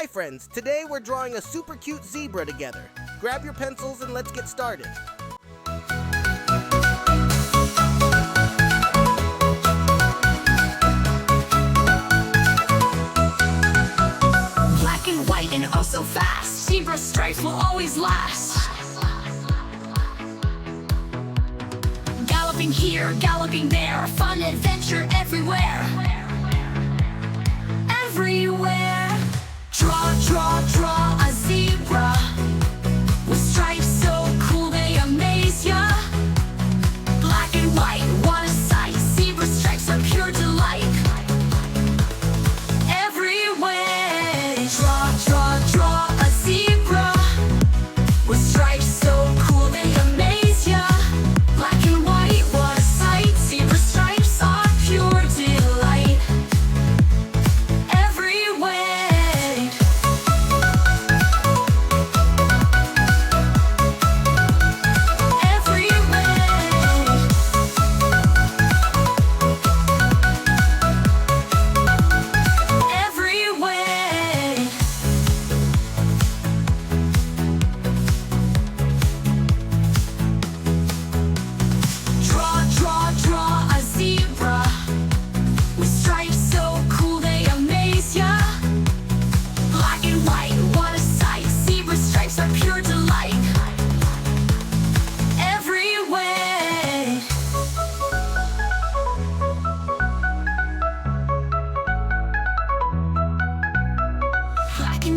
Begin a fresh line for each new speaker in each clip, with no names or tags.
Hi friends, today we're drawing a super cute zebra together. Grab your pencils and let's get started.
Black and white and oh so fast, zebra stripes will always last. Galloping here, galloping there, fun adventure everywhere. Everywhere. Draw, draw, draw a zebra with stripes so cool they amaze ya. Black and white, what a sight, zebra stripes are pure delight. Everywhere. Draw, draw, draw a zebra with stripes so cool they amaze ya. Black and white, what a sight, zebra stripes are pure delight.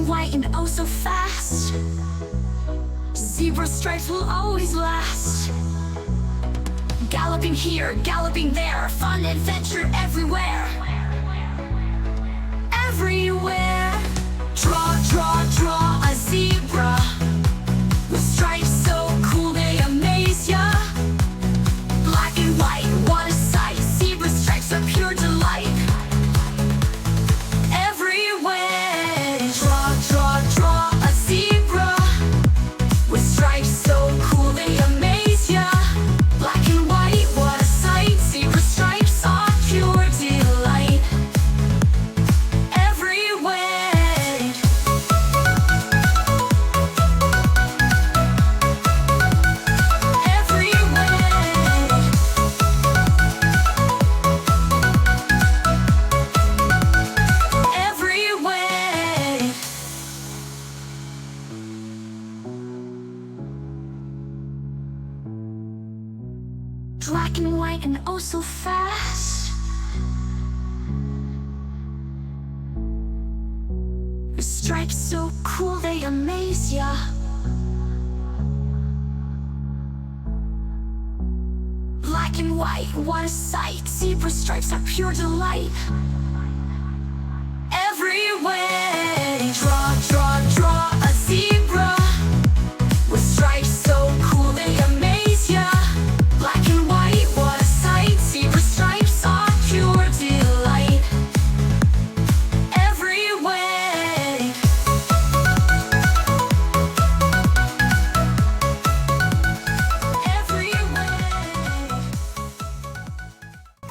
White and oh so fast, zebra stripes will always last. Galloping here, galloping there, fun adventure everywhere. Everywhere. Draw, draw, draw a zebra with stripes so cool they amaze ya. Black and white, what a sight, zebra stripes are pure delight. Black and white and oh so fast, the stripes so cool they amaze ya. Black and white, what a sight, zebra stripes are pure delight. Everywhere. Draw, draw, draw a zebra with stripes so cool they amaze ya. Black and white, what a sight, zebra stripes are pure delight. Everywhere. Everywhere.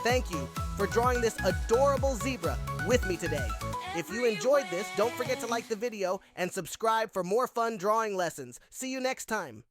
Thank you for drawing this adorable zebra with me today. If you enjoyed this, don't forget to like the video and subscribe for more fun drawing lessons. See you next time.